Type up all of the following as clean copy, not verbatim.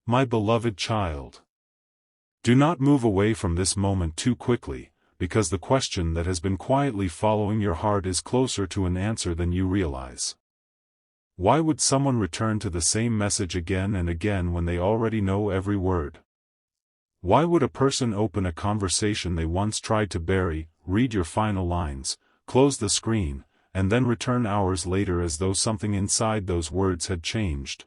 My beloved child. Do not move away from this moment too quickly, because the question that has been quietly following your heart is closer to an answer than you realize. Why would someone return to the same message again and again when they already know every word? Why would a person open a conversation they once tried to bury, read your final lines, close the screen, and then return hours later as though something inside those words had changed?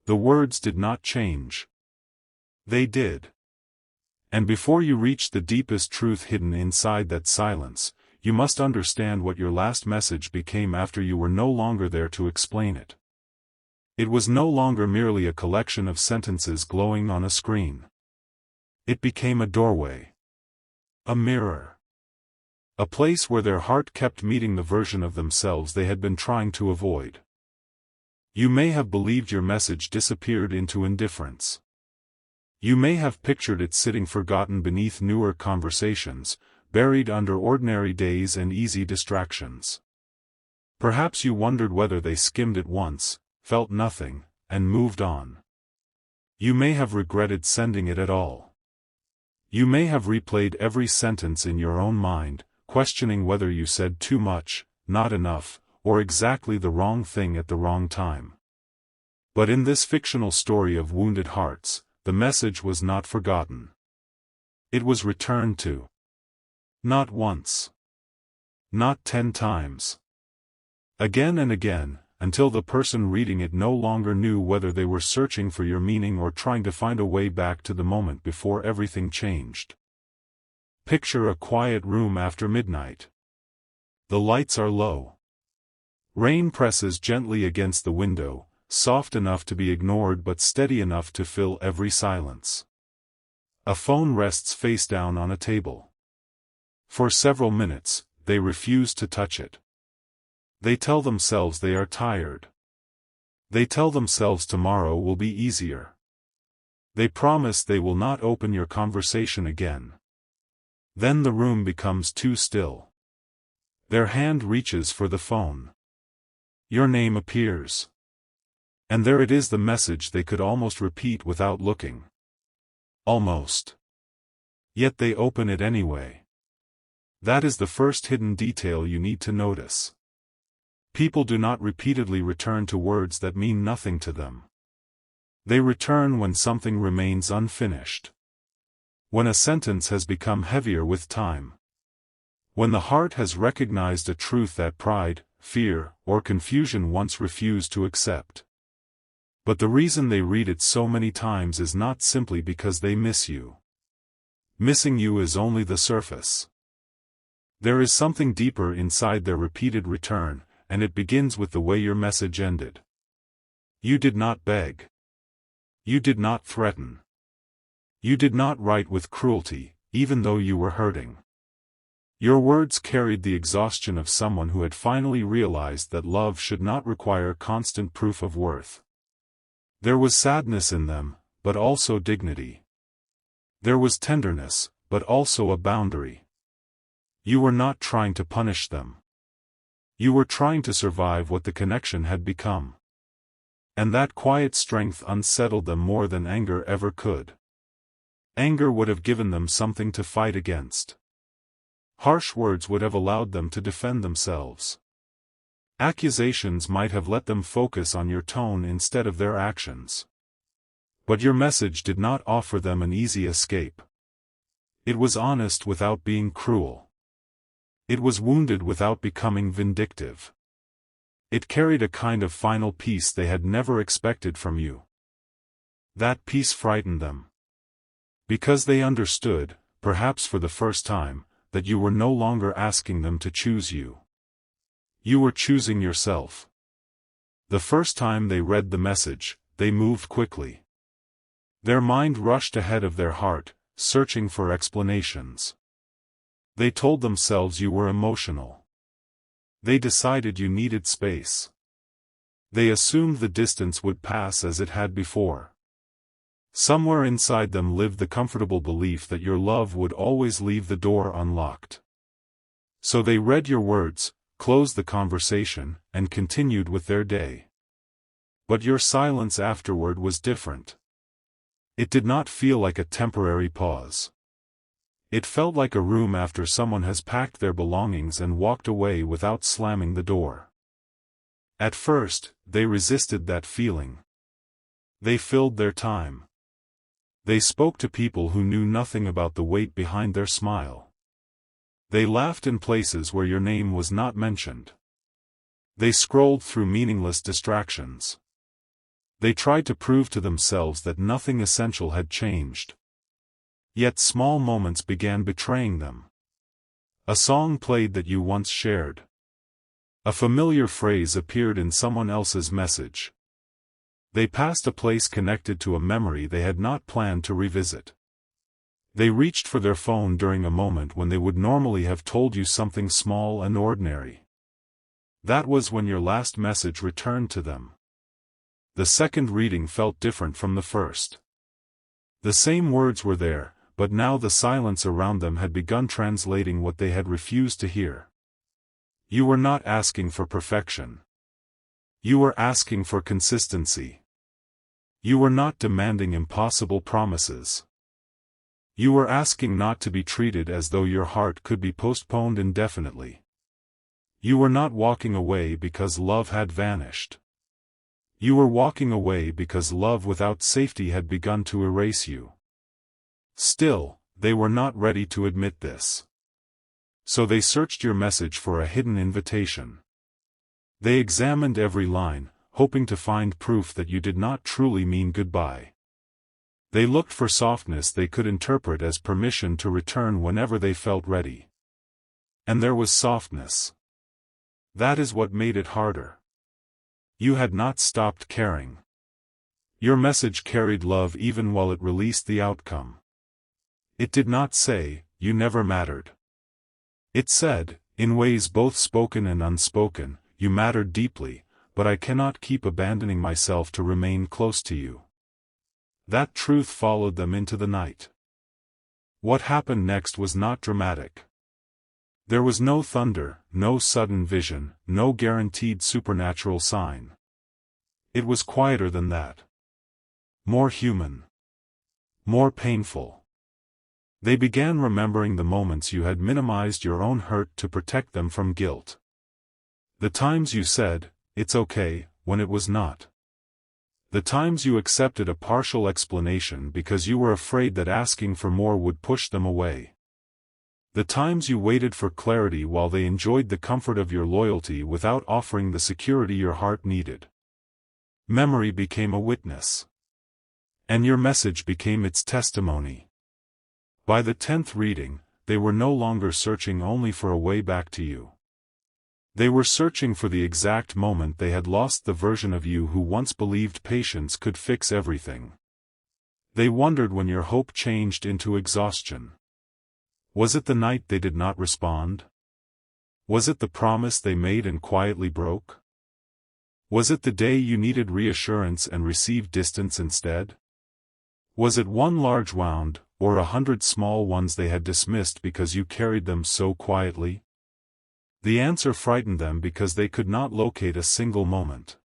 The words did not change. They did. And before you reach the deepest truth hidden inside that silence, you must understand what your last message became after you were no longer there to explain it. It was no longer merely a collection of sentences glowing on a screen. It became a doorway. A mirror. A place where their heart kept meeting the version of themselves they had been trying to avoid. You may have believed your message disappeared into indifference. You may have pictured it sitting forgotten beneath newer conversations, buried under ordinary days and easy distractions. Perhaps you wondered whether they skimmed it once, felt nothing, and moved on. You may have regretted sending it at all. You may have replayed every sentence in your own mind, questioning whether you said too much, not enough, or exactly the wrong thing at the wrong time. But in this fictional story of wounded hearts, the message was not forgotten. It was returned to. Not once. Not 10 times. Again and again, until the person reading it no longer knew whether they were searching for your meaning or trying to find a way back to the moment before everything changed. Picture a quiet room after midnight. The lights are low. Rain presses gently against the window, soft enough to be ignored but steady enough to fill every silence. A phone rests face down on a table. For several minutes, they refuse to touch it. They tell themselves they are tired. They tell themselves tomorrow will be easier. They promise they will not open your conversation again. Then the room becomes too still. Their hand reaches for the phone. Your name appears. And there it is, the message they could almost repeat without looking. Almost. Yet they open it anyway. That is the first hidden detail you need to notice. People do not repeatedly return to words that mean nothing to them. They return when something remains unfinished. When a sentence has become heavier with time. When the heart has recognized a truth that pride, fear, or confusion once refused to accept. But the reason they read it so many times is not simply because they miss you. Missing you is only the surface. There is something deeper inside their repeated return, and it begins with the way your message ended. You did not beg. You did not threaten. You did not write with cruelty, even though you were hurting. Your words carried the exhaustion of someone who had finally realized that love should not require constant proof of worth. There was sadness in them, but also dignity. There was tenderness, but also a boundary. You were not trying to punish them. You were trying to survive what the connection had become. And that quiet strength unsettled them more than anger ever could. Anger would have given them something to fight against. Harsh words would have allowed them to defend themselves. Accusations might have let them focus on your tone instead of their actions. But your message did not offer them an easy escape. It was honest without being cruel. It was wounded without becoming vindictive. It carried a kind of final peace they had never expected from you. That peace frightened them. Because they understood, perhaps for the first time, that you were no longer asking them to choose you. You were choosing yourself. The first time they read the message, they moved quickly. Their mind rushed ahead of their heart, searching for explanations. They told themselves you were emotional. They decided you needed space. They assumed the distance would pass as it had before. Somewhere inside them lived the comfortable belief that your love would always leave the door unlocked. So they read your words, closed the conversation, and continued with their day. But your silence afterward was different. It did not feel like a temporary pause. It felt like a room after someone has packed their belongings and walked away without slamming the door. At first, they resisted that feeling. They filled their time. They spoke to people who knew nothing about the weight behind their smile. They laughed in places where your name was not mentioned. They scrolled through meaningless distractions. They tried to prove to themselves that nothing essential had changed. Yet small moments began betraying them. A song played that you once shared. A familiar phrase appeared in someone else's message. They passed a place connected to a memory they had not planned to revisit. They reached for their phone during a moment when they would normally have told you something small and ordinary. That was when your last message returned to them. The second reading felt different from the first. The same words were there, but now the silence around them had begun translating what they had refused to hear. You were not asking for perfection. You were asking for consistency. You were not demanding impossible promises. You were asking not to be treated as though your heart could be postponed indefinitely. You were not walking away because love had vanished. You were walking away because love without safety had begun to erase you. Still, they were not ready to admit this. So they searched your message for a hidden invitation. They examined every line, hoping to find proof that you did not truly mean goodbye. They looked for softness they could interpret as permission to return whenever they felt ready. And there was softness. That is what made it harder. You had not stopped caring. Your message carried love even while it released the outcome. It did not say, "You never mattered." It said, in ways both spoken and unspoken, "You mattered deeply, but I cannot keep abandoning myself to remain close to you." That truth followed them into the night. What happened next was not dramatic. There was no thunder, no sudden vision, no guaranteed supernatural sign. It was quieter than that. More human. More painful. They began remembering the moments you had minimized your own hurt to protect them from guilt. The times you said, "It's okay," when it was not. The times you accepted a partial explanation because you were afraid that asking for more would push them away. The times you waited for clarity while they enjoyed the comfort of your loyalty without offering the security your heart needed. Memory became a witness. And your message became its testimony. By the 10th reading, they were no longer searching only for a way back to you. They were searching for the exact moment they had lost the version of you who once believed patience could fix everything. They wondered when your hope changed into exhaustion. Was it the night they did not respond? Was it the promise they made and quietly broke? Was it the day you needed reassurance and received distance instead? Was it one large wound, or 100 small ones they had dismissed because you carried them so quietly? The answer frightened them because they could not locate a single moment.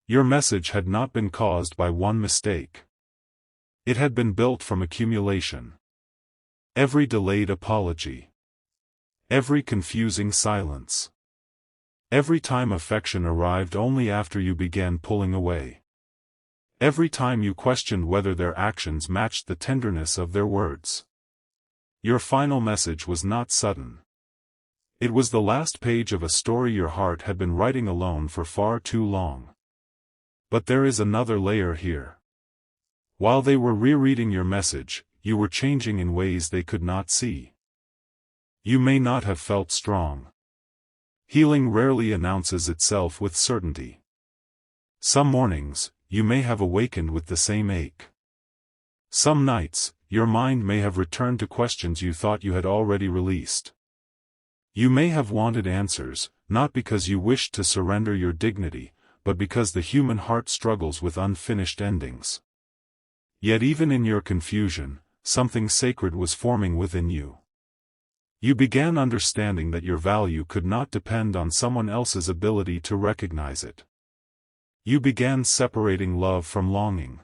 Your message had not been caused by one mistake. It had been built from accumulation. Every delayed apology. Every confusing silence. Every time affection arrived only after you began pulling away. Every time you questioned whether their actions matched the tenderness of their words. Your final message was not sudden. It was the last page of a story your heart had been writing alone for far too long. But there is another layer here. While they were rereading your message, you were changing in ways they could not see. You may not have felt strong. Healing rarely announces itself with certainty. Some mornings, you may have awakened with the same ache. Some nights, your mind may have returned to questions you thought you had already released. You may have wanted answers, not because you wished to surrender your dignity, but because the human heart struggles with unfinished endings. Yet even in your confusion, something sacred was forming within you. You began understanding that your value could not depend on someone else's ability to recognize it. You began separating love from longing.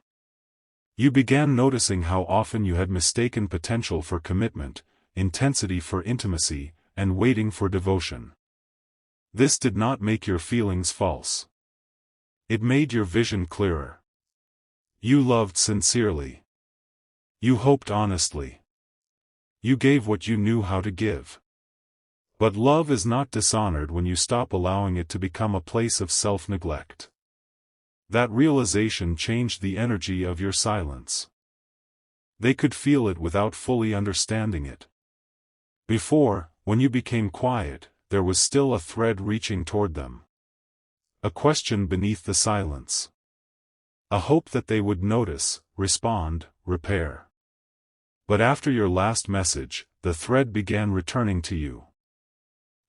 You began noticing how often you had mistaken potential for commitment, intensity for intimacy, and waiting for devotion. This did not make your feelings false. It made your vision clearer. You loved sincerely. You hoped honestly. You gave what you knew how to give. But love is not dishonored when you stop allowing it to become a place of self-neglect. That realization changed the energy of your silence. They could feel it without fully understanding it. Before, when you became quiet, there was still a thread reaching toward them. A question beneath the silence. A hope that they would notice, respond, repair. But after your last message, the thread began returning to you.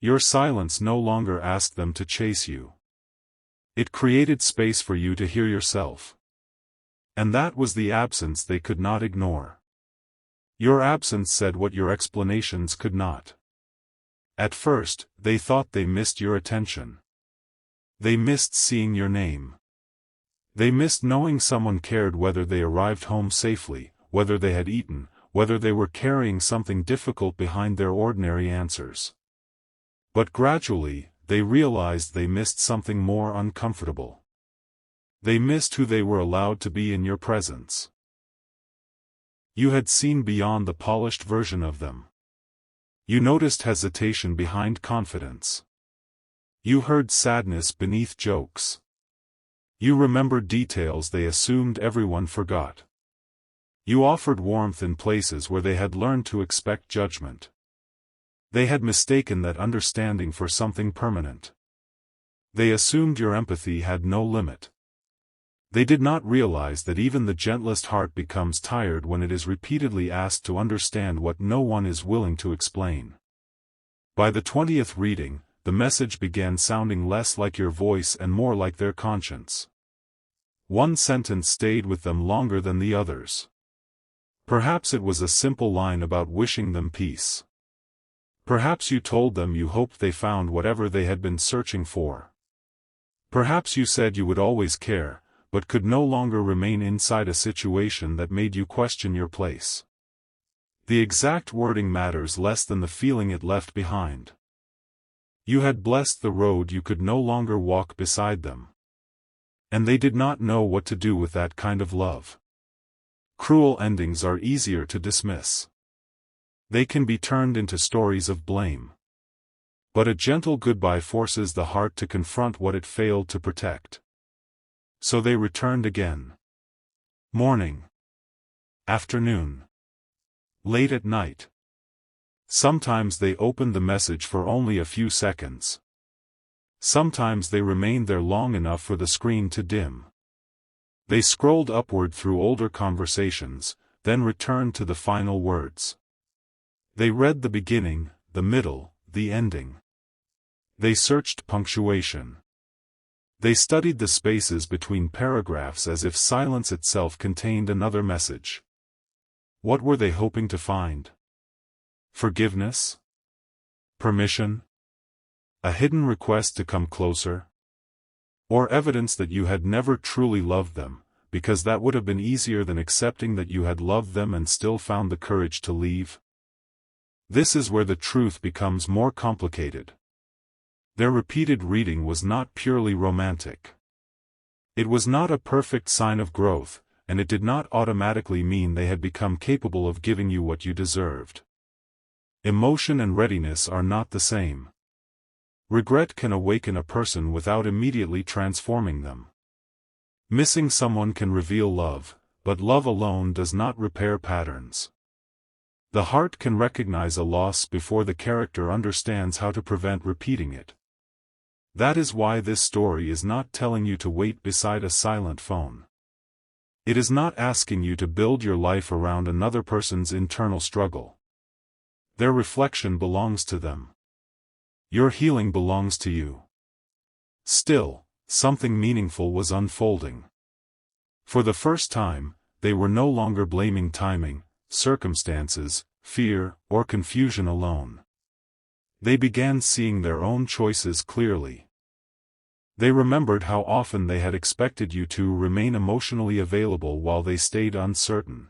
Your silence no longer asked them to chase you. It created space for you to hear yourself. And that was the absence they could not ignore. Your absence said what your explanations could not. At first, they thought they missed your attention. They missed seeing your name. They missed knowing someone cared, whether they arrived home safely, whether they had eaten, whether they were carrying something difficult behind their ordinary answers. But gradually, they realized they missed something more uncomfortable. They missed who they were allowed to be in your presence. You had seen beyond the polished version of them. You noticed hesitation behind confidence. You heard sadness beneath jokes. You remembered details they assumed everyone forgot. You offered warmth in places where they had learned to expect judgment. They had mistaken that understanding for something permanent. They assumed your empathy had no limit. They did not realize that even the gentlest heart becomes tired when it is repeatedly asked to understand what no one is willing to explain. By the 20th reading, the message began sounding less like your voice and more like their conscience. One sentence stayed with them longer than the others. Perhaps it was a simple line about wishing them peace. Perhaps you told them you hoped they found whatever they had been searching for. Perhaps you said you would always care, but could no longer remain inside a situation that made you question your place. The exact wording matters less than the feeling it left behind. You had blessed the road you could no longer walk beside them. And they did not know what to do with that kind of love. Cruel endings are easier to dismiss. They can be turned into stories of blame. But a gentle goodbye forces the heart to confront what it failed to protect. So they returned again. Morning. Afternoon. Late at night. Sometimes they opened the message for only a few seconds. Sometimes they remained there long enough for the screen to dim. They scrolled upward through older conversations, then returned to the final words. They read the beginning, the middle, the ending. They searched punctuation. They studied the spaces between paragraphs as if silence itself contained another message. What were they hoping to find? Forgiveness? Permission? A hidden request to come closer? Or evidence that you had never truly loved them, because that would have been easier than accepting that you had loved them and still found the courage to leave? This is where the truth becomes more complicated. Their repeated reading was not purely romantic. It was not a perfect sign of growth, and it did not automatically mean they had become capable of giving you what you deserved. Emotion and readiness are not the same. Regret can awaken a person without immediately transforming them. Missing someone can reveal love, but love alone does not repair patterns. The heart can recognize a loss before the character understands how to prevent repeating it. That is why this story is not telling you to wait beside a silent phone. It is not asking you to build your life around another person's internal struggle. Their reflection belongs to them. Your healing belongs to you. Still, something meaningful was unfolding. For the first time, they were no longer blaming timing, circumstances, fear, or confusion alone. They began seeing their own choices clearly. They remembered how often they had expected you to remain emotionally available while they stayed uncertain.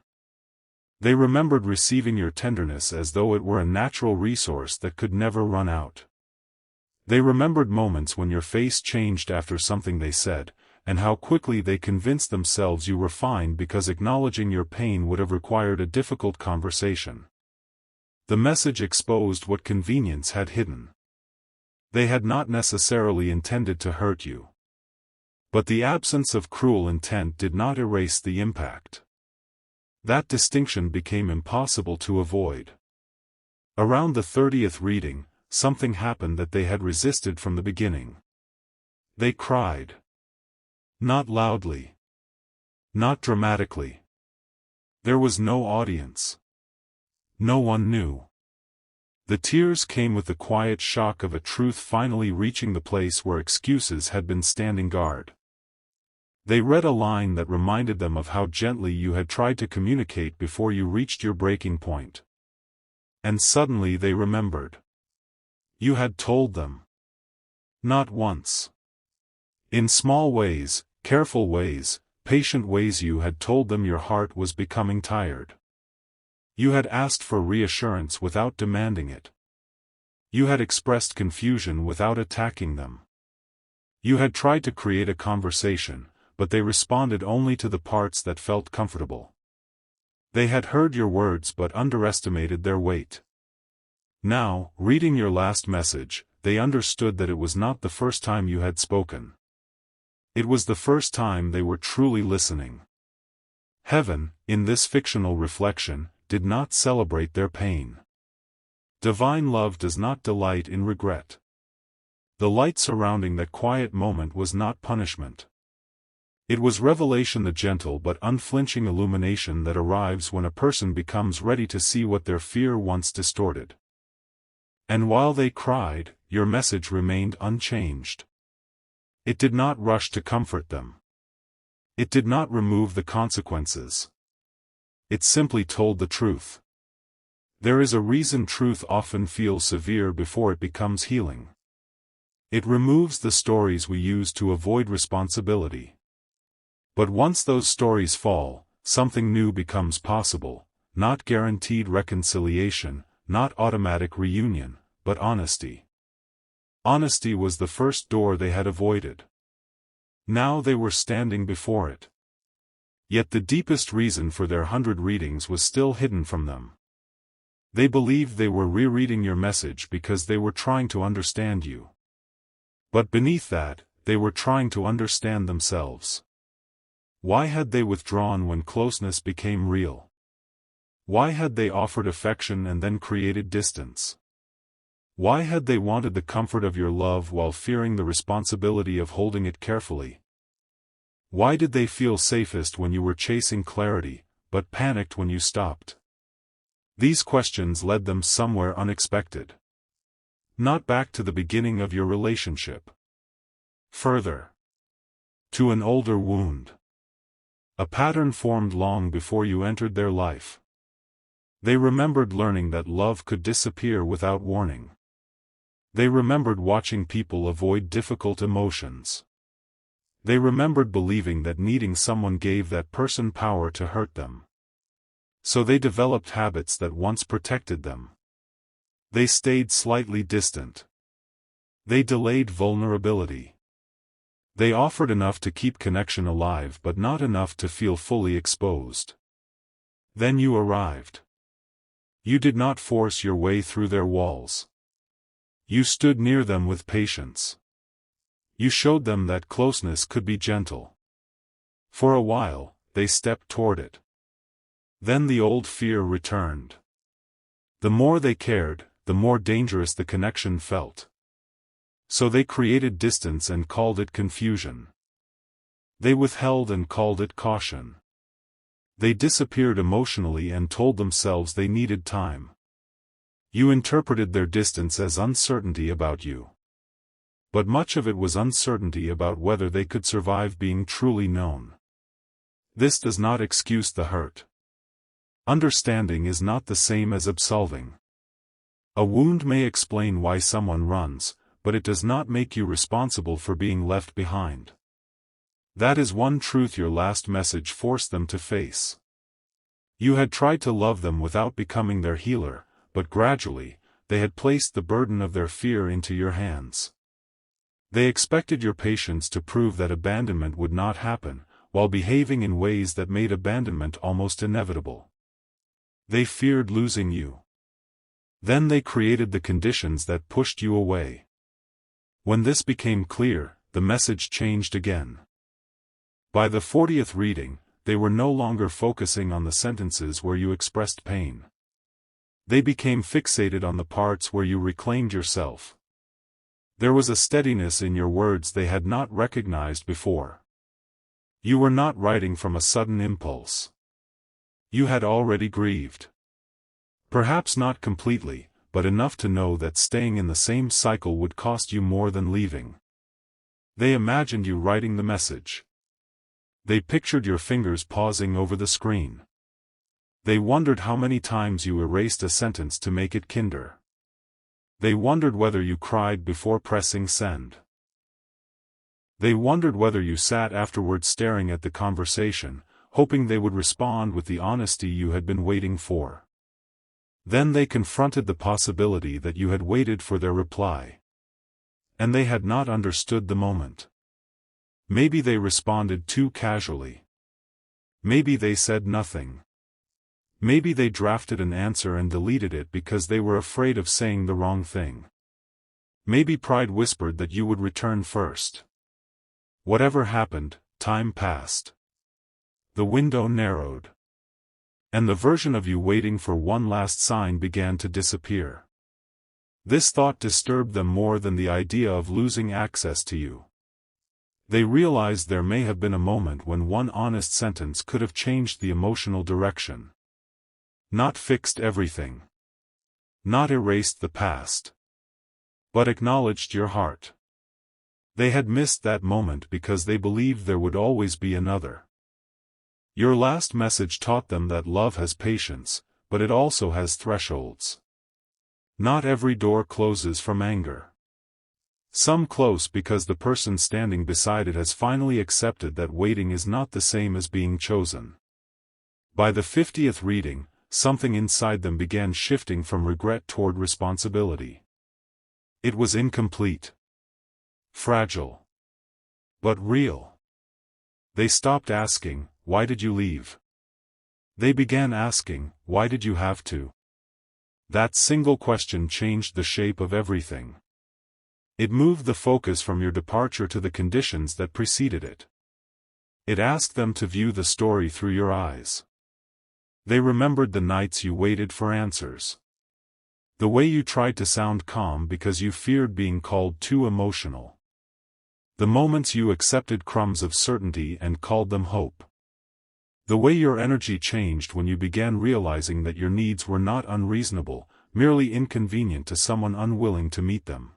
They remembered receiving your tenderness as though it were a natural resource that could never run out. They remembered moments when your face changed after something they said, and how quickly they convinced themselves you were fine because acknowledging your pain would have required a difficult conversation. The message exposed what convenience had hidden. They had not necessarily intended to hurt you. But the absence of cruel intent did not erase the impact. That distinction became impossible to avoid. Around the 30th reading, something happened that they had resisted from the beginning. They cried. Not loudly. Not dramatically. There was no audience. No one knew. The tears came with the quiet shock of a truth finally reaching the place where excuses had been standing guard. They read a line that reminded them of how gently you had tried to communicate before you reached your breaking point. And suddenly they remembered. You had told them. Not once. In small ways, careful ways, patient ways you had told them your heart was becoming tired. You had asked for reassurance without demanding it. You had expressed confusion without attacking them. You had tried to create a conversation, but they responded only to the parts that felt comfortable. They had heard your words but underestimated their weight. Now, reading your last message, they understood that it was not the first time you had spoken. It was the first time they were truly listening. Heaven, in this fictional reflection, did not celebrate their pain. Divine love does not delight in regret. The light surrounding that quiet moment was not punishment. It was revelation, the gentle but unflinching illumination that arrives when a person becomes ready to see what their fear once distorted. And while they cried, your message remained unchanged. It did not rush to comfort them. It did not remove the consequences. It simply told the truth. There is a reason truth often feels severe before it becomes healing. It removes the stories we use to avoid responsibility. But once those stories fall, something new becomes possible, not guaranteed reconciliation, not automatic reunion, but honesty. Honesty was the first door they had avoided. Now they were standing before it. Yet the deepest reason for their 100 readings was still hidden from them. They believed they were rereading your message because they were trying to understand you. But beneath that, they were trying to understand themselves. Why had they withdrawn when closeness became real? Why had they offered affection and then created distance? Why had they wanted the comfort of your love while fearing the responsibility of holding it carefully? Why did they feel safest when you were chasing clarity, but panicked when you stopped? These questions led them somewhere unexpected. Not back to the beginning of your relationship. Further. To an older wound. A pattern formed long before you entered their life. They remembered learning that love could disappear without warning. They remembered watching people avoid difficult emotions. They remembered believing that needing someone gave that person power to hurt them. So they developed habits that once protected them. They stayed slightly distant. They delayed vulnerability. They offered enough to keep connection alive but not enough to feel fully exposed. Then you arrived. You did not force your way through their walls. You stood near them with patience. You showed them that closeness could be gentle. For a while, they stepped toward it. Then the old fear returned. The more they cared, the more dangerous the connection felt. So they created distance and called it confusion. They withheld and called it caution. They disappeared emotionally and told themselves they needed time. You interpreted their distance as uncertainty about you. But much of it was uncertainty about whether they could survive being truly known. This does not excuse the hurt. Understanding is not the same as absolving. A wound may explain why someone runs, but it does not make you responsible for being left behind. That is one truth your last message forced them to face. You had tried to love them without becoming their healer, but gradually, they had placed the burden of their fear into your hands. They expected your patience to prove that abandonment would not happen, while behaving in ways that made abandonment almost inevitable. They feared losing you. Then they created the conditions that pushed you away. When this became clear, the message changed again. By the 40th reading, they were no longer focusing on the sentences where you expressed pain. They became fixated on the parts where you reclaimed yourself. There was a steadiness in your words they had not recognized before. You were not writing from a sudden impulse. You had already grieved. Perhaps not completely, but enough to know that staying in the same cycle would cost you more than leaving. They imagined you writing the message. They pictured your fingers pausing over the screen. They wondered how many times you erased a sentence to make it kinder. They wondered whether you cried before pressing send. They wondered whether you sat afterward staring at the conversation, hoping they would respond with the honesty you had been waiting for. Then they confronted the possibility that you had waited for their reply. And they had not understood the moment. Maybe they responded too casually. Maybe they said nothing. Maybe they drafted an answer and deleted it because they were afraid of saying the wrong thing. Maybe pride whispered that you would return first. Whatever happened, time passed. The window narrowed. And the version of you waiting for one last sign began to disappear. This thought disturbed them more than the idea of losing access to you. They realized there may have been a moment when one honest sentence could have changed the emotional direction. Not fixed everything. Not erased the past. But acknowledged your heart. They had missed that moment because they believed there would always be another. Your last message taught them that love has patience, but it also has thresholds. Not every door closes from anger. Some close because the person standing beside it has finally accepted that waiting is not the same as being chosen. By the 50th reading, something inside them began shifting from regret toward responsibility. It was incomplete. Fragile. But real. They stopped asking, "Why did you leave?" They began asking, "Why did you have to?" That single question changed the shape of everything. It moved the focus from your departure to the conditions that preceded it. It asked them to view the story through your eyes. They remembered the nights you waited for answers. The way you tried to sound calm because you feared being called too emotional. The moments you accepted crumbs of certainty and called them hope. The way your energy changed when you began realizing that your needs were not unreasonable, merely inconvenient to someone unwilling to meet them.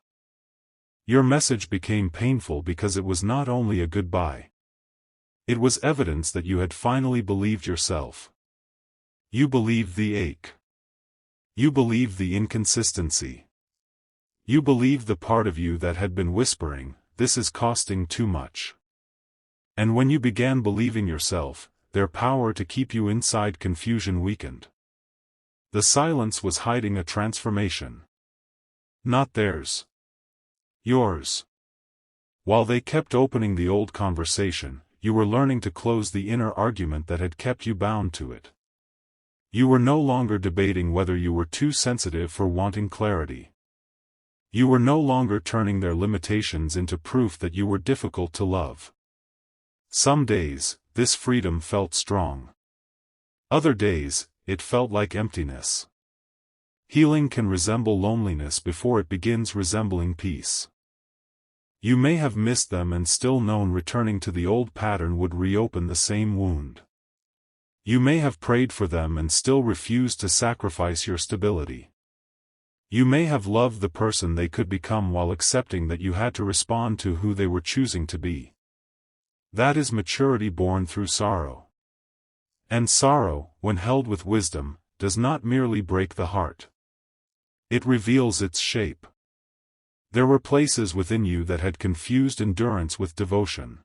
Your message became painful because it was not only a goodbye. It was evidence that you had finally believed yourself. You believed the ache. You believed the inconsistency. You believed the part of you that had been whispering, "This is costing too much." And when you began believing yourself, their power to keep you inside confusion weakened. The silence was hiding a transformation. Not theirs. Yours. While they kept opening the old conversation, you were learning to close the inner argument that had kept you bound to it. You were no longer debating whether you were too sensitive for wanting clarity. You were no longer turning their limitations into proof that you were difficult to love. Some days, this freedom felt strong. Other days, it felt like emptiness. Healing can resemble loneliness before it begins resembling peace. You may have missed them and still known returning to the old pattern would reopen the same wound. You may have prayed for them and still refused to sacrifice your stability. You may have loved the person they could become while accepting that you had to respond to who they were choosing to be. That is maturity born through sorrow. And sorrow, when held with wisdom, does not merely break the heart. It reveals its shape. There were places within you that had confused endurance with devotion.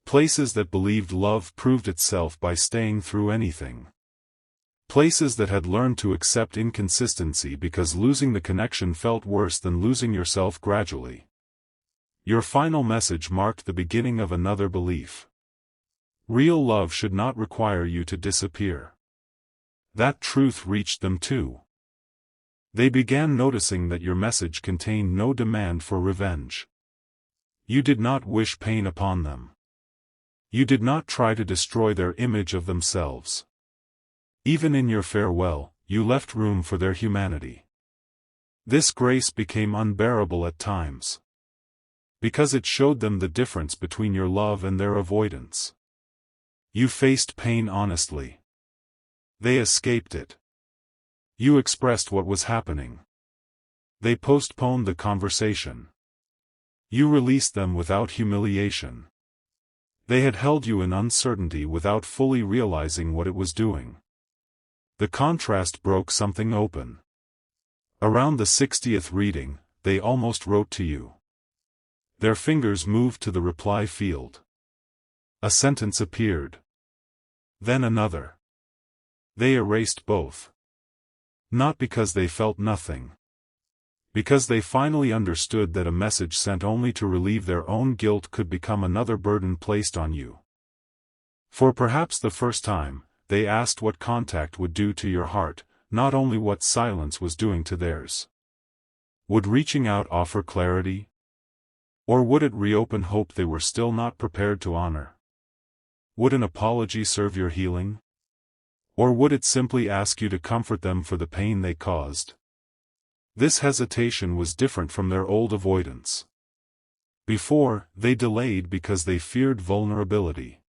Places that believed love proved itself by staying through anything. Places that had learned to accept inconsistency because losing the connection felt worse than losing yourself gradually. Your final message marked the beginning of another belief. Real love should not require you to disappear. That truth reached them too. They began noticing that your message contained no demand for revenge. You did not wish pain upon them. You did not try to destroy their image of themselves. Even in your farewell, you left room for their humanity. This grace became unbearable at times, because it showed them the difference between your love and their avoidance. You faced pain honestly. They escaped it. You expressed what was happening. They postponed the conversation. You released them without humiliation. They had held you in uncertainty without fully realizing what it was doing. The contrast broke something open. Around the 60th reading, they almost wrote to you. Their fingers moved to the reply field. A sentence appeared. Then another. They erased both. Not because they felt nothing. Because they finally understood that a message sent only to relieve their own guilt could become another burden placed on you. For perhaps the first time, they asked what contact would do to your heart, not only what silence was doing to theirs. Would reaching out offer clarity? Or would it reopen hope they were still not prepared to honor? Would an apology serve your healing? Or would it simply ask you to comfort them for the pain they caused? This hesitation was different from their old avoidance. Before, they delayed because they feared vulnerability.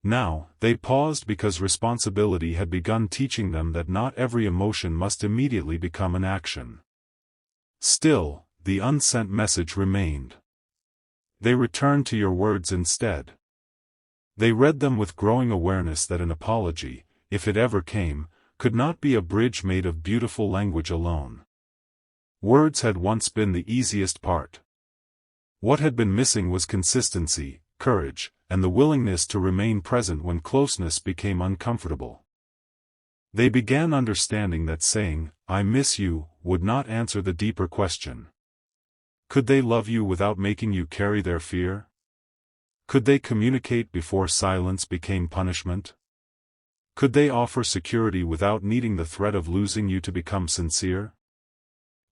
Now, they paused because responsibility had begun teaching them that not every emotion must immediately become an action. Still, the unsent message remained. They returned to your words instead. They read them with growing awareness that an apology, if it ever came, could not be a bridge made of beautiful language alone. Words had once been the easiest part. What had been missing was consistency, courage, and the willingness to remain present when closeness became uncomfortable. They began understanding that saying, "I miss you," would not answer the deeper question. Could they love you without making you carry their fear? Could they communicate before silence became punishment? Could they offer security without needing the threat of losing you to become sincere?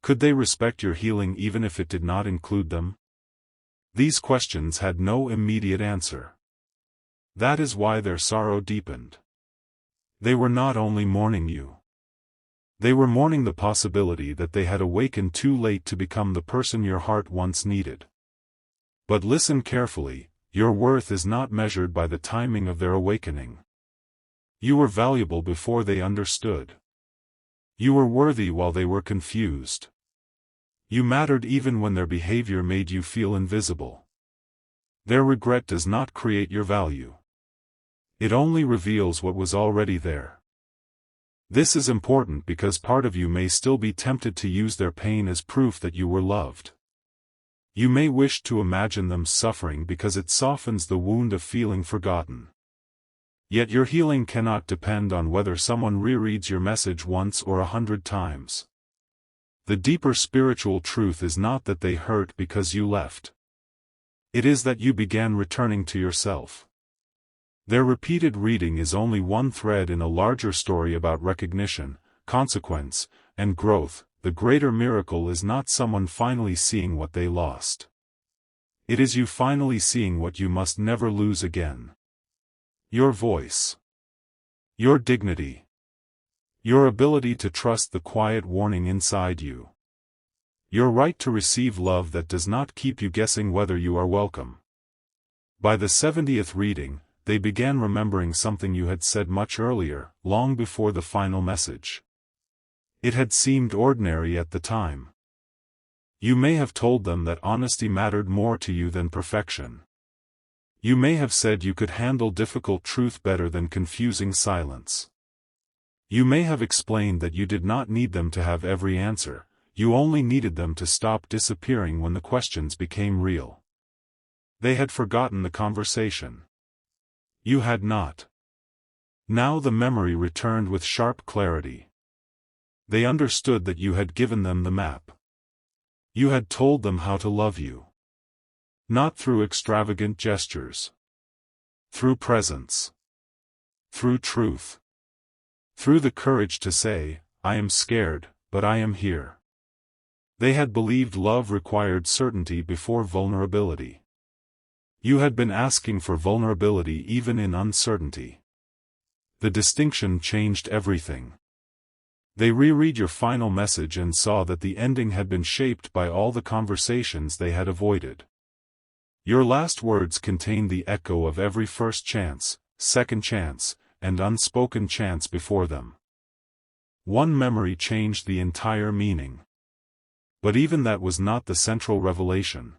Could they respect your healing even if it did not include them? These questions had no immediate answer. That is why their sorrow deepened. They were not only mourning you. They were mourning the possibility that they had awakened too late to become the person your heart once needed. But listen carefully, your worth is not measured by the timing of their awakening. You were valuable before they understood. You were worthy while they were confused. You mattered even when their behavior made you feel invisible. Their regret does not create your value. It only reveals what was already there. This is important because part of you may still be tempted to use their pain as proof that you were loved. You may wish to imagine them suffering because it softens the wound of feeling forgotten. Yet your healing cannot depend on whether someone rereads your message once or 100 times. The deeper spiritual truth is not that they hurt because you left. It is that you began returning to yourself. Their repeated reading is only one thread in a larger story about recognition, consequence, and growth. The greater miracle is not someone finally seeing what they lost. It is you finally seeing what you must never lose again. Your voice. Your dignity. Your ability to trust the quiet warning inside you. Your right to receive love that does not keep you guessing whether you are welcome. By the 70th reading, they began remembering something you had said much earlier, long before the final message. It had seemed ordinary at the time. You may have told them that honesty mattered more to you than perfection. You may have said you could handle difficult truth better than confusing silence. You may have explained that you did not need them to have every answer, you only needed them to stop disappearing when the questions became real. They had forgotten the conversation. You had not. Now the memory returned with sharp clarity. They understood that you had given them the map. You had told them how to love you. Not through extravagant gestures. Through presence. Through truth. Through the courage to say, I am scared, but I am here. They had believed love required certainty before vulnerability. You had been asking for vulnerability even in uncertainty. The distinction changed everything. They reread your final message and saw that the ending had been shaped by all the conversations they had avoided. Your last words contained the echo of every first chance, second chance, and unspoken chance before them. One memory changed the entire meaning. But even that was not the central revelation.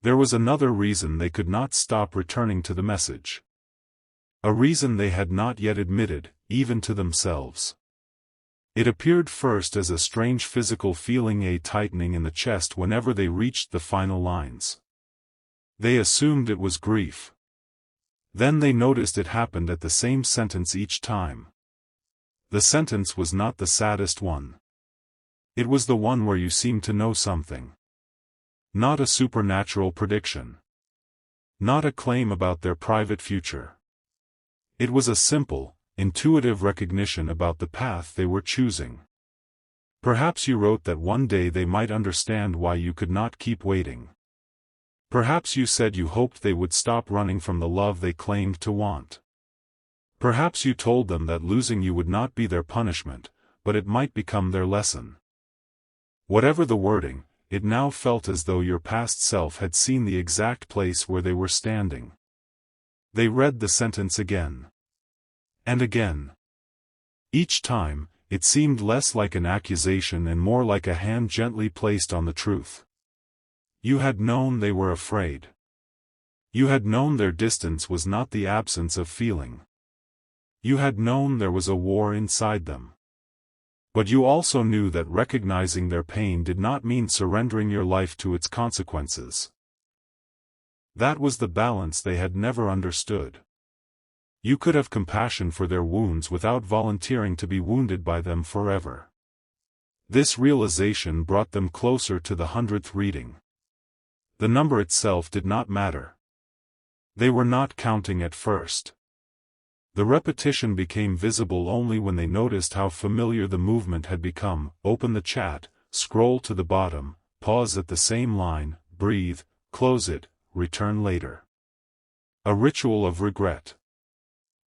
There was another reason they could not stop returning to the message. A reason they had not yet admitted, even to themselves. It appeared first as a strange physical feeling, a tightening in the chest whenever they reached the final lines. They assumed it was grief. Then they noticed it happened at the same sentence each time. The sentence was not the saddest one. It was the one where you seemed to know something. Not a supernatural prediction. Not a claim about their private future. It was a simple, intuitive recognition about the path they were choosing. Perhaps you wrote that one day they might understand why you could not keep waiting. Perhaps you said you hoped they would stop running from the love they claimed to want. Perhaps you told them that losing you would not be their punishment, but it might become their lesson. Whatever the wording, it now felt as though your past self had seen the exact place where they were standing. They read the sentence again. And again. Each time, it seemed less like an accusation and more like a hand gently placed on the truth. You had known they were afraid. You had known their distance was not the absence of feeling. You had known there was a war inside them. But you also knew that recognizing their pain did not mean surrendering your life to its consequences. That was the balance they had never understood. You could have compassion for their wounds without volunteering to be wounded by them forever. This realization brought them closer to the 100th reading. The number itself did not matter. They were not counting at first. The repetition became visible only when they noticed how familiar the movement had become. Open the chat, scroll to the bottom, pause at the same line, breathe, close it, return later. A ritual of regret.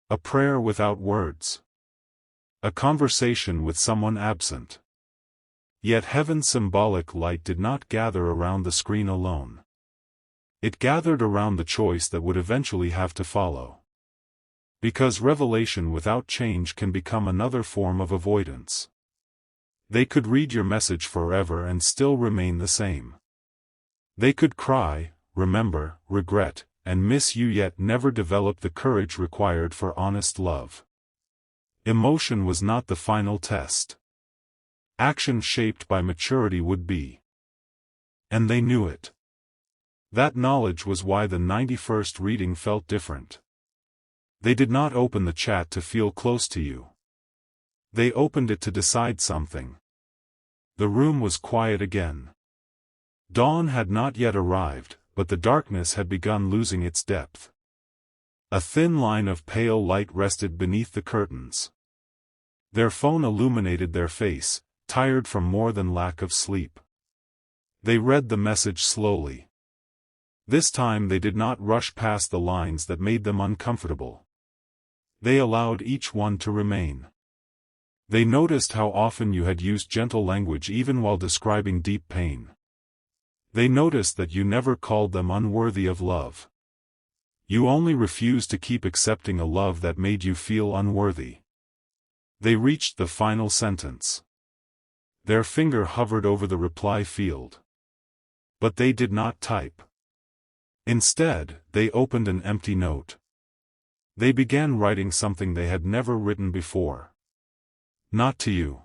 A prayer without words. A conversation with someone absent. Yet heaven's symbolic light did not gather around the screen alone. It gathered around the choice that would eventually have to follow. Because revelation without change can become another form of avoidance. They could read your message forever and still remain the same. They could cry, remember, regret, and miss you yet never develop the courage required for honest love. Emotion was not the final test. Action shaped by maturity would be. And they knew it. That knowledge was why the 91st reading felt different. They did not open the chat to feel close to you. They opened it to decide something. The room was quiet again. Dawn had not yet arrived, but the darkness had begun losing its depth. A thin line of pale light rested beneath the curtains. Their phone illuminated their face, tired from more than lack of sleep. They read the message slowly. This time they did not rush past the lines that made them uncomfortable. They allowed each one to remain. They noticed how often you had used gentle language even while describing deep pain. They noticed that you never called them unworthy of love. You only refused to keep accepting a love that made you feel unworthy. They reached the final sentence. Their finger hovered over the reply field. But they did not type. Instead, they opened an empty note. They began writing something they had never written before. Not to you.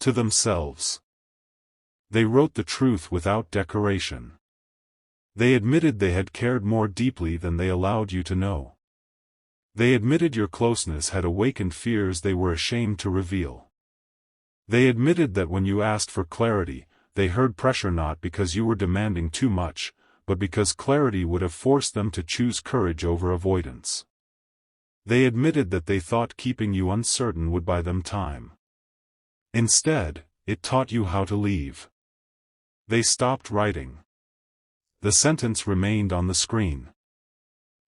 To themselves. They wrote the truth without decoration. They admitted they had cared more deeply than they allowed you to know. They admitted your closeness had awakened fears they were ashamed to reveal. They admitted that when you asked for clarity, they heard pressure not because you were demanding too much, but because clarity would have forced them to choose courage over avoidance. They admitted that they thought keeping you uncertain would buy them time. Instead, it taught you how to leave. They stopped writing. The sentence remained on the screen.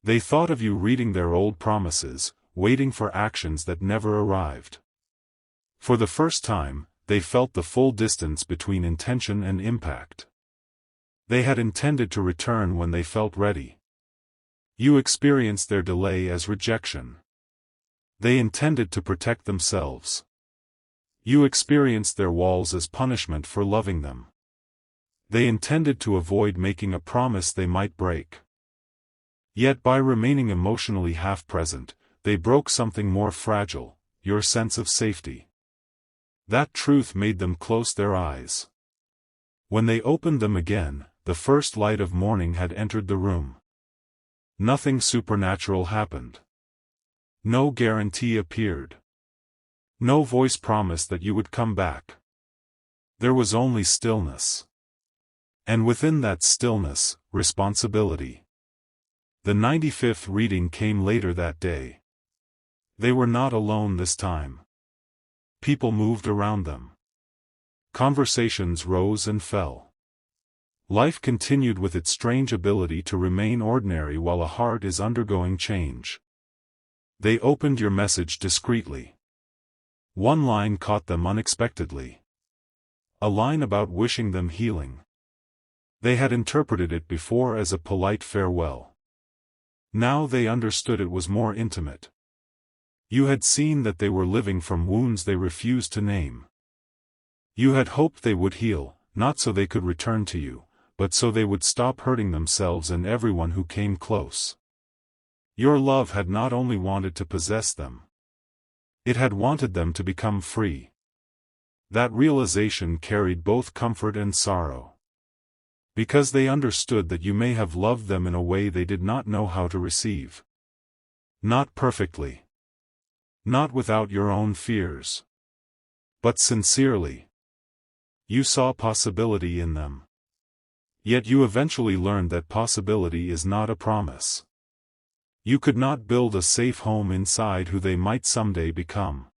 They thought of you reading their old promises, waiting for actions that never arrived. For the first time, they felt the full distance between intention and impact. They had intended to return when they felt ready. You experienced their delay as rejection. They intended to protect themselves. You experienced their walls as punishment for loving them. They intended to avoid making a promise they might break. Yet by remaining emotionally half-present, they broke something more fragile, your sense of safety. That truth made them close their eyes. When they opened them again, the first light of morning had entered the room. Nothing supernatural happened. No guarantee appeared. No voice promised that you would come back. There was only stillness. And within that stillness, responsibility. The 95th reading came later that day. They were not alone this time. People moved around them. Conversations rose and fell. Life continued with its strange ability to remain ordinary while a heart is undergoing change. They opened your message discreetly. One line caught them unexpectedly. A line about wishing them healing. They had interpreted it before as a polite farewell. Now they understood it was more intimate. You had seen that they were living from wounds they refused to name. You had hoped they would heal, not so they could return to you, but so they would stop hurting themselves and everyone who came close. Your love had not only wanted to possess them. It had wanted them to become free. That realization carried both comfort and sorrow. Because they understood that you may have loved them in a way they did not know how to receive. Not perfectly. Not without your own fears. But sincerely. You saw possibility in them. Yet you eventually learned that possibility is not a promise. You could not build a safe home inside who they might someday become.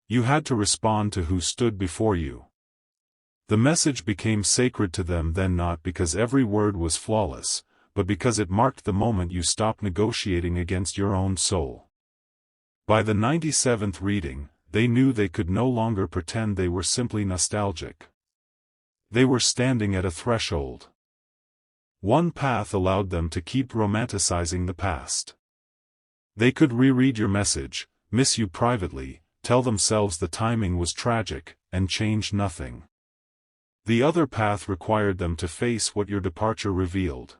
You had to respond to who stood before you. The message became sacred to them then, not because every word was flawless, but because it marked the moment you stopped negotiating against your own soul. By the 97th reading, they knew they could no longer pretend they were simply nostalgic. They were standing at a threshold. One path allowed them to keep romanticizing the past. They could reread your message, miss you privately, tell themselves the timing was tragic, and change nothing. The other path required them to face what your departure revealed.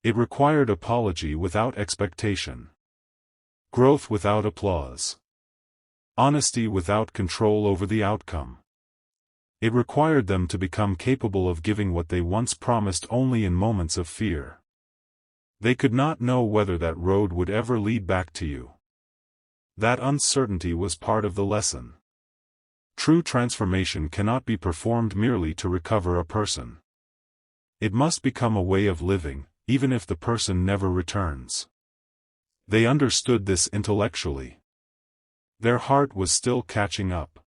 It required apology without expectation. Growth without applause. Honesty without control over the outcome. It required them to become capable of giving what they once promised only in moments of fear. They could not know whether that road would ever lead back to you. That uncertainty was part of the lesson. True transformation cannot be performed merely to recover a person. It must become a way of living, even if the person never returns. They understood this intellectually. Their heart was still catching up.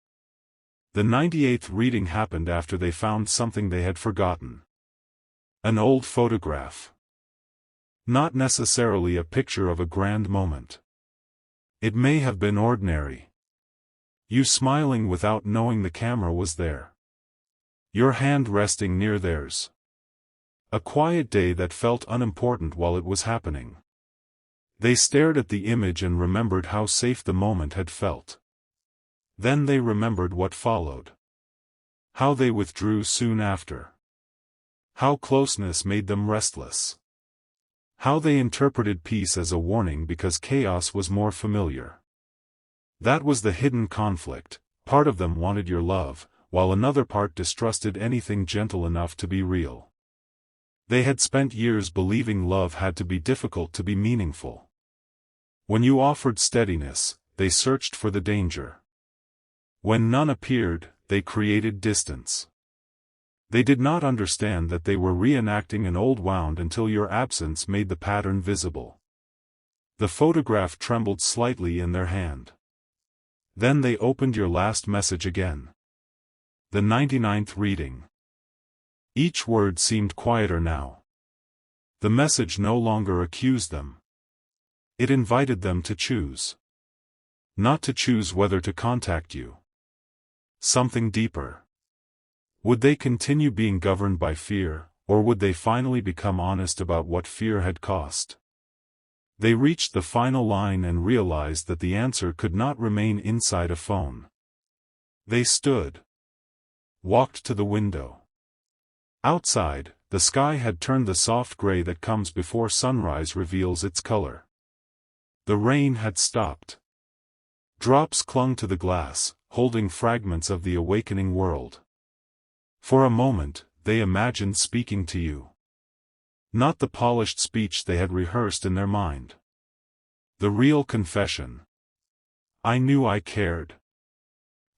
The 98th reading happened after they found something they had forgotten. An old photograph. Not necessarily a picture of a grand moment. It may have been ordinary. You smiling without knowing the camera was there. Your hand resting near theirs. A quiet day that felt unimportant while it was happening. They stared at the image and remembered how safe the moment had felt. Then they remembered what followed. How they withdrew soon after. How closeness made them restless. How they interpreted peace as a warning because chaos was more familiar. That was the hidden conflict. Part of them wanted your love, while another part distrusted anything gentle enough to be real. They had spent years believing love had to be difficult to be meaningful. When you offered steadiness, they searched for the danger. When none appeared, they created distance. They did not understand that they were reenacting an old wound until your absence made the pattern visible. The photograph trembled slightly in their hand. Then they opened your last message again. The 99th reading. Each word seemed quieter now. The message no longer accused them. It invited them to choose. Not to choose whether to contact you. Something deeper. Would they continue being governed by fear, or would they finally become honest about what fear had cost? They reached the final line and realized that the answer could not remain inside a phone. They stood. Walked to the window. Outside, the sky had turned the soft gray that comes before sunrise reveals its color. The rain had stopped. Drops clung to the glass, holding fragments of the awakening world. For a moment, they imagined speaking to you. Not the polished speech they had rehearsed in their mind. The real confession. I knew I cared.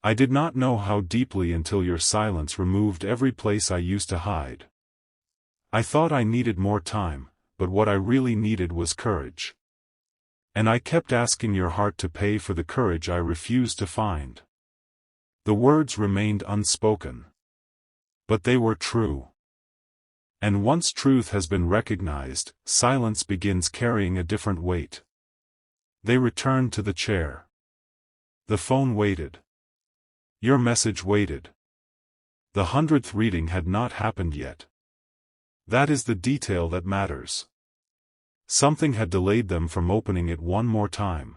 I did not know how deeply until your silence removed every place I used to hide. I thought I needed more time, but what I really needed was courage. And I kept asking your heart to pay for the courage I refused to find. The words remained unspoken. But they were true. And once truth has been recognized, silence begins carrying a different weight. They returned to the chair. The phone waited. Your message waited. The 100th reading had not happened yet. That is the detail that matters. Something had delayed them from opening it one more time.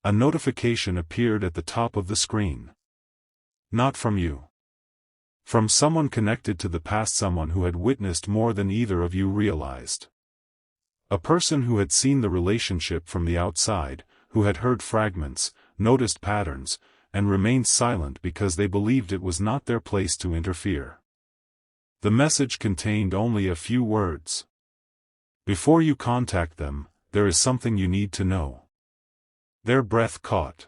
A notification appeared at the top of the screen. Not from you. From someone connected to the past, someone who had witnessed more than either of you realized. A person who had seen the relationship from the outside, who had heard fragments, noticed patterns, and remained silent because they believed it was not their place to interfere. The message contained only a few words. Before you contact them, there is something you need to know. Their breath caught.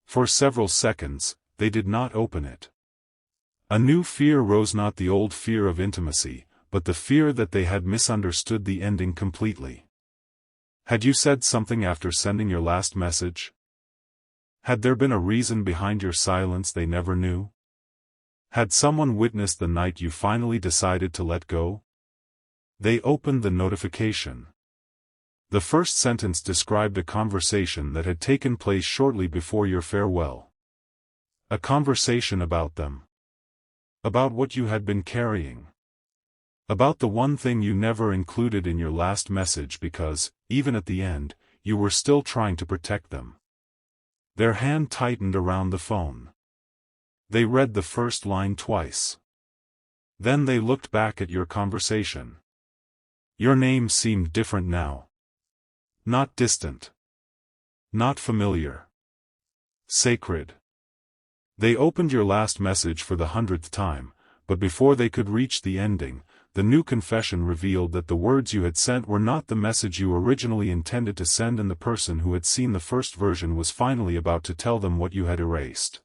For several seconds, they did not open it. A new fear rose, not the old fear of intimacy, but the fear that they had misunderstood the ending completely. Had you said something after sending your last message? Had there been a reason behind your silence they never knew? Had someone witnessed the night you finally decided to let go? They opened the notification. The first sentence described a conversation that had taken place shortly before your farewell. A conversation about them. About what you had been carrying. About the one thing you never included in your last message because, even at the end, you were still trying to protect them. Their hand tightened around the phone. They read the first line twice. Then they looked back at your conversation. Your name seemed different now. Not distant. Not familiar. Sacred. They opened your last message for the 100th time, but before they could reach the ending, the new confession revealed that the words you had sent were not the message you originally intended to send, and the person who had seen the first version was finally about to tell them what you had erased.